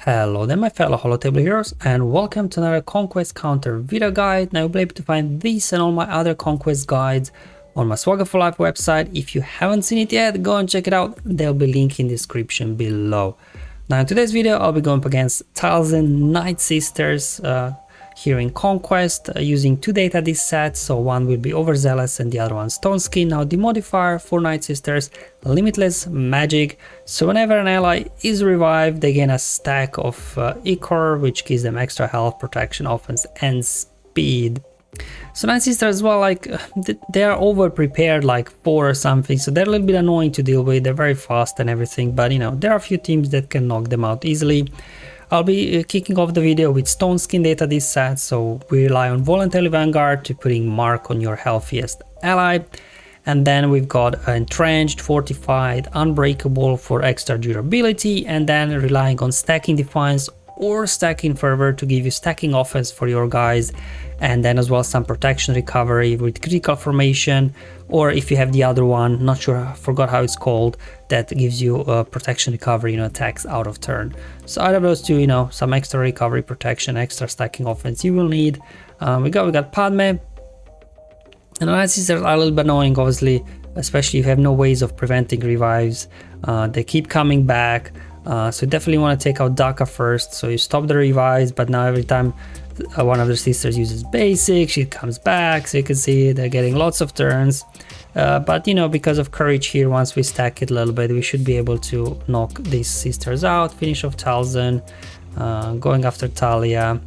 Hello there my fellow holotable heroes, and welcome to another Conquest counter video guide. Now you'll be able to find this and all my other Conquest guides on my SWGOH for Life website. If you haven't seen it yet, go and check it out. There'll be a link in the description below. Now in today's video I'll be going up against Talzin Nightsisters here in Conquest using two data disc sets. So one will be Overzealous and the other one Stoneskin. Now the modifier for Nightsisters, limitless magic. So whenever an ally is revived, they gain a stack of Ichor, which gives them extra health, protection, offense and speed. So Nightsisters as well, like they are over prepared like 4 or something, so they're a little bit annoying to deal with. They're very fast and everything, but you know, there are a few teams that can knock them out easily. I'll be kicking off the video with Stoneskin data disc set, so we rely on Voluntary Vanguard to putting mark on your healthiest ally. And then we've got Entrenched, Fortified, Unbreakable for extra durability, and then relying on Stacking Defiance or Stacking Fervor to give you stacking offense for your guys, and then as well some protection recovery with critical formation, or if you have the other one, not sure, I forgot how it's called, that gives you protection recovery, attacks out of turn. So out of those two, some extra recovery, protection, extra stacking offense you will need. We got Padme, and the Nightsisters are a little bit annoying, obviously, especially if you have no ways of preventing revives. They keep coming back. So definitely want to take out Daka first, so you stop the revives, but now every time one of their sisters uses basic, she comes back, so you can see they're getting lots of turns. But because of courage here, once we stack it a little bit, we should be able to knock these sisters out. Finish off Talzin, going after Talia,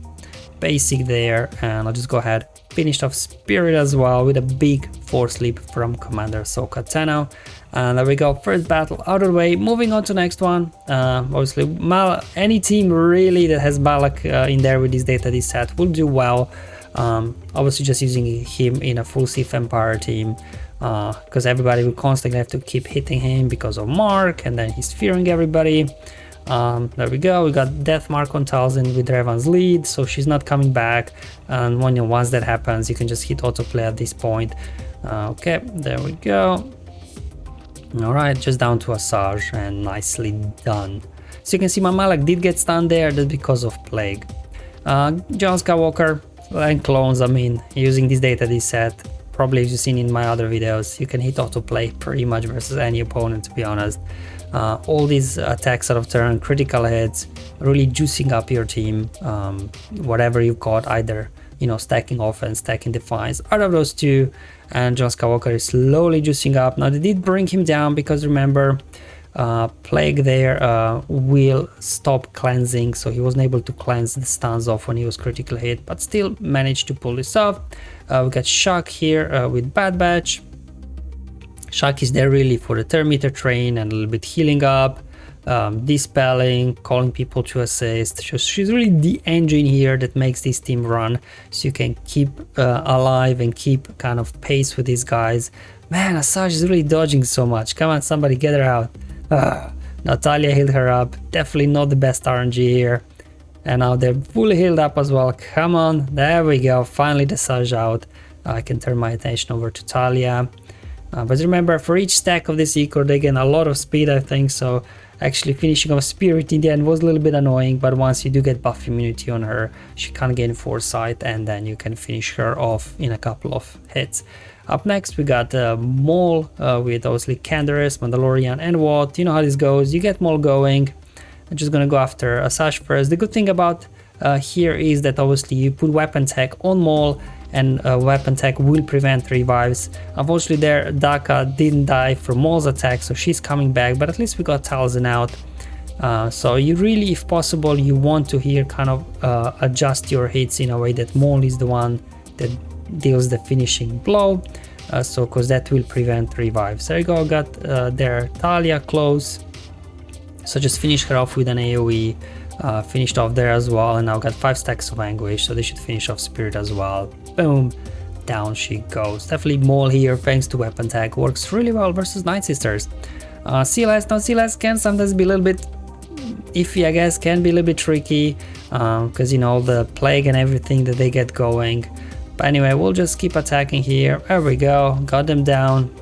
basic there, and I'll just go ahead, finished off Spirit as well with a big force leap from Commander Ahsoka Tano. And there we go, first battle out of the way. Moving on to next one. Obviously any team really that has Malak in there with this data disc set will do well. Obviously just using him in a full Sith Empire team, because everybody will constantly have to keep hitting him because of Mark, and then he's fearing everybody. There we go, we got Death Mark on Talzin with Revan's lead, so she's not coming back, and once that happens you can just hit autoplay at this point. Okay, there we go. Alright, just down to Asajj, and nicely done. So you can see my Malak did get stunned there, that's because of Plague. John Skywalker and clones, using this data disc set, probably as you've seen in my other videos, you can hit autoplay pretty much versus any opponent, to be honest. All these attacks out of turn, critical hits, really juicing up your team, whatever you've got, either stacking offense, stacking defiance, out of those two. And John Skywalker is slowly juicing up. Now they did bring him down because remember, Plague there will stop cleansing, so he wasn't able to cleanse the stuns off when he was critical hit, but still managed to pull this off. We got Shock here with Bad Batch. Shock is there really for the thermometer train and a little bit healing up, dispelling, calling people to assist. So she's really the engine here that makes this team run, so you can keep alive and keep kind of pace with these guys. Man, Asajj is really dodging so much. Come on, somebody get her out. Natalia healed her up. Definitely not the best RNG here. And now they're fully healed up as well. Come on, there we go. Finally the Asajj out. I can turn my attention over to Talia. But remember, for each stack of this Ichor they gain a lot of speed, I think, so actually finishing off Spirit in the end was a little bit annoying, but once you do get buff immunity on her, she can gain foresight, and then you can finish her off in a couple of hits. Up next we got Maul with obviously Canderous, Mandalorian and Watt. You know how this goes, you get Maul going. I'm just gonna go after Asajj first. The good thing about here is that obviously you put weapon tech on Maul, and weapon tech will prevent revives. Unfortunately there, Daka didn't die from Maul's attack, so she's coming back, but at least we got Talzin out. So you really, if possible, you want to here kind of adjust your hits in a way that Maul is the one that deals the finishing blow, so because that will prevent revives. There you go, got there Talia close, so just finish her off with an AoE. Finished off there as well, and now got 5 stacks of Anguish, so they should finish off Spirit as well. Boom, down she goes. Definitely Maul here, thanks to weapon tag, works really well versus Nightsisters. CLS, now CLS can sometimes be a little bit iffy, I guess, can be a little bit tricky, because the Plague and everything that they get going. But anyway, we'll just keep attacking here. There we go, got them down.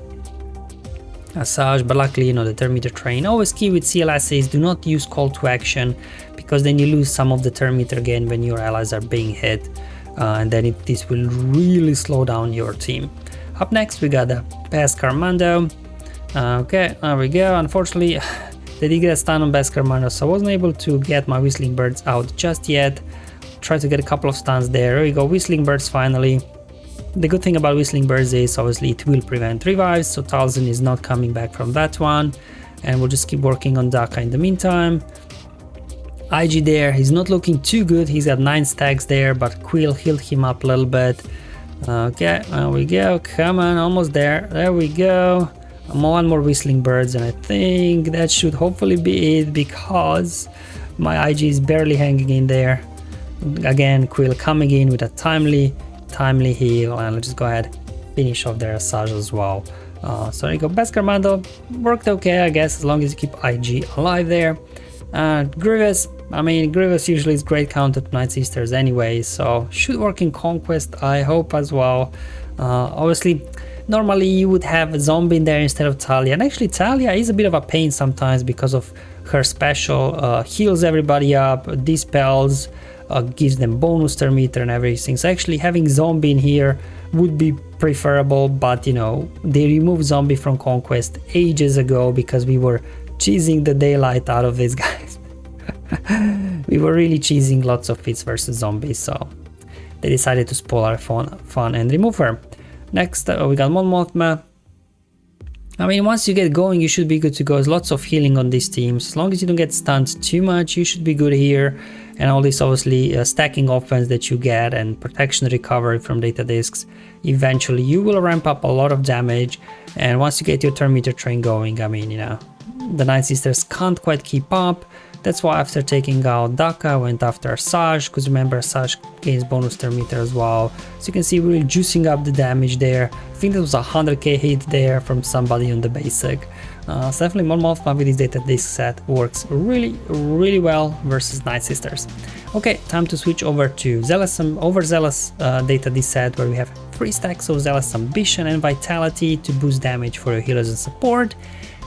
Asajj, but luckily, the thermometer train. Always key with CLS is do not use call to action, because then you lose some of the turn meter again when your allies are being hit, and then this will really slow down your team. Up next we got the Beskar Mando. Okay, there we go. Unfortunately they did get a stun on Beskar Mando, so I wasn't able to get my Whistling Birds out just yet. Try to get a couple of stuns there. There we go, Whistling Birds finally. The good thing about Whistling Birds is obviously it will prevent revives, so Talzin is not coming back from that one, and we'll just keep working on Daka in the meantime. IG there, he's not looking too good, he's got 9 stacks there, but Quill healed him up a little bit. Okay, there we go, come on, almost there, there we go. One more Whistling Birds, and I think that should hopefully be it, because my IG is barely hanging in there. Again, Quill coming in with a timely heal, and let's just go ahead finish off their Asajj as well. So there you go, Beskar Mando worked okay, I guess, as long as you keep IG alive there. Grievous, I mean, Grievous usually is great counter to Nightsisters anyway, so should work in Conquest, I hope as well. Obviously, normally you would have a zombie in there instead of Talia, and actually Talia is a bit of a pain sometimes because of her special, heals everybody up, dispels, gives them bonus turn meter and everything. So actually having zombie in here would be preferable, but you know, they removed zombie from Conquest ages ago because we were cheesing the daylight out of these guys. We were really cheesing lots of hits versus zombies, so they decided to spoil our fun and remove her. Next we got Mothma. I mean, once you get going, you should be good to go. There's lots of healing on these teams. As long as you don't get stunned too much, you should be good here. And all this obviously stacking offense that you get and protection recovery from data discs. Eventually, you will ramp up a lot of damage. And once you get your turn meter train going, I mean, you know, the Nightsisters can't quite keep up. That's why after taking out Daka, I went after Asajj, because remember Asajj gains bonus turn meter as well. So you can see really juicing up the damage there. I think that was a 100k hit there from somebody on the basic. So definitely Mothma with his data disc set works really well versus Nightsisters. Okay, time to switch over to Overzealous data disc set, where we have 3 stacks of Zealous Ambition and Vitality to boost damage for your healers and support.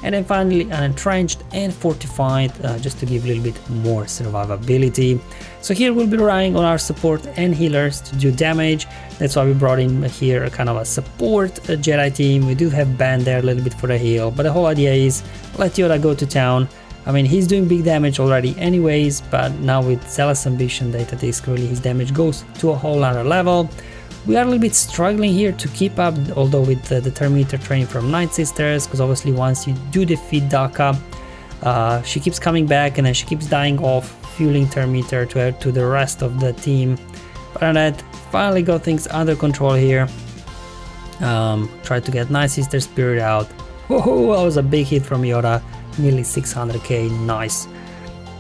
And then finally an Entrenched and Fortified, just to give a little bit more survivability. So here we'll be relying on our support and healers to do damage. That's why we brought in here a kind of a support Jedi team. We do have Ban there a little bit for the heal, but the whole idea is let Yoda go to town. I mean, he's doing big damage already anyways, but now with Zealous Ambition data disc, really his damage goes to a whole other level. We are a little bit struggling here to keep up, although with the turn meter train from Nightsisters, because obviously once you do defeat Daka, she keeps coming back and then she keeps dying off, fueling turn meter to the rest of the team. But on that, finally got things under control here. Tried to get Nightsister Spirit out. Whoa, that was a big hit from Yoda, nearly 600k, nice.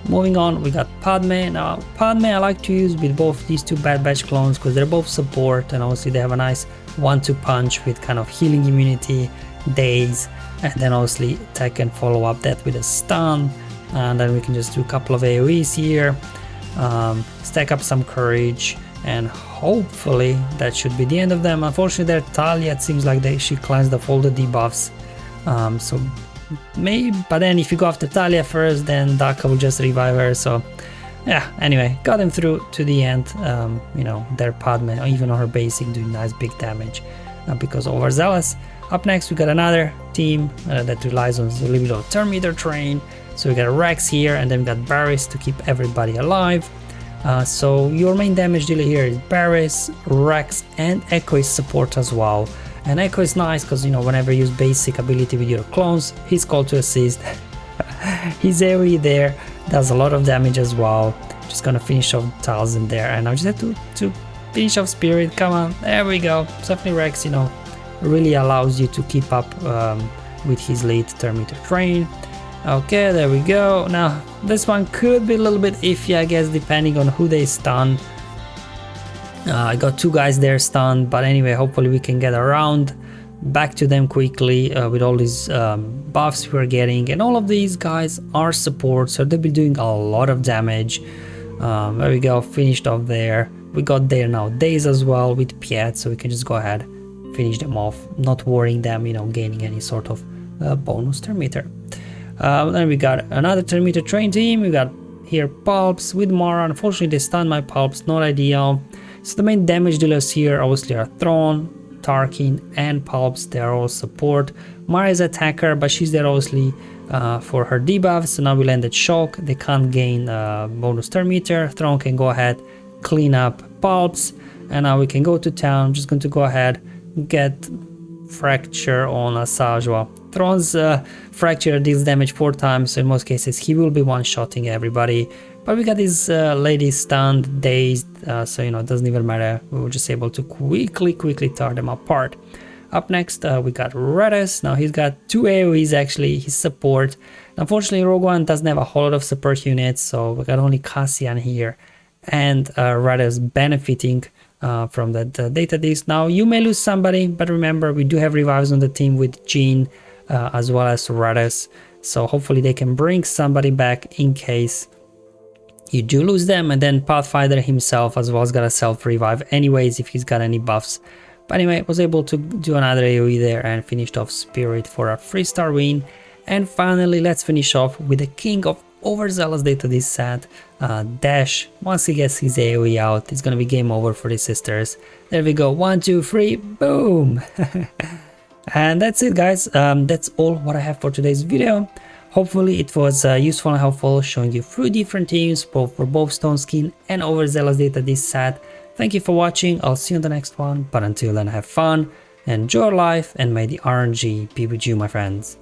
Moving on, we got Padme. Now, Padme I like to use with both these 2 Bad Batch clones because they're both support, and obviously they have a nice 1-2 punch with kind of healing immunity, daze, and then obviously tech and follow up that with a stun, and then we can just do a couple of AoEs here, stack up some courage, and hopefully that should be the end of them. Unfortunately, their Talia, it seems like she cleansed off all the debuffs, so maybe, but then if you go after Talia first, then Daka will just revive her. So yeah, anyway, got him through to the end. You know, their Padme, even on her basic, doing nice big damage because Overzealous. Up next, we got another team that relies on a little bit of turn meter train. So we got Rex here, and then we got Barris to keep everybody alive. So your main damage dealer here is Barris, Rex, and Echo is support as well. And Echo is nice because, you know, whenever you use basic ability with your clones, he's called to assist. His AoE there does a lot of damage as well. Just gonna finish off Talzin there, and I just have to finish off Spirit. Come on, there we go. Definitely Rex, you know, really allows you to keep up with his late turn meter train. Okay, there we go. Now this one could be a little bit iffy, I guess, depending on who they stun. I got 2 guys there stunned, but anyway, hopefully we can get around back to them quickly with all these buffs we're getting, and all of these guys are support, so they'll be doing a lot of damage. There we go, finished off there. We got there now days as well with Piet, so we can just go ahead, finish them off, not worrying them, you know, gaining any sort of bonus turn meter. Then we got another turn meter train team. We got here Pulps with Mara. Unfortunately they stunned my Pulps, not ideal. So the main damage dealers here obviously are Thrawn, Tarkin and Pulps. They are all support. Mara is attacker, but she's there obviously for her debuff. So now we landed Shock. They can't gain bonus turn meter. Thrawn can go ahead, clean up Pulps, and now we can go to town. I'm just going to go ahead, get Fracture on Asajj. Well, Thrawn's Fracture deals damage 4 times, so in most cases he will be one-shotting everybody. But we got these ladies stunned, dazed, so you know, it doesn't even matter. We were just able to quickly tear them apart. Up next, we got Raddus. Now he's got 2 AoEs actually, his support. Unfortunately, Rogue One doesn't have a whole lot of support units, so we got only Cassian here and Raddus benefiting from that data disc. Now you may lose somebody, but remember we do have revives on the team with Jean as well as Raddus, so hopefully they can bring somebody back in case you do lose them. And then Pathfinder himself as well has got a self-revive anyways if he's got any buffs. But anyway, was able to do another AoE there and finished off Spirit for a 3-star win. And finally, let's finish off with the king of Overzealous data this set, Dash. Once he gets his AoE out, it's gonna be game over for the sisters. There we go, 1, 2, 3, boom! And that's it guys, that's all what I have for today's video. Hopefully it was useful and helpful, showing you 3 different teams for both Stoneskin and Overzealous data this set. Thank you for watching, I'll see you on the next one, but until then have fun, enjoy life, and may the RNG be with you my friends.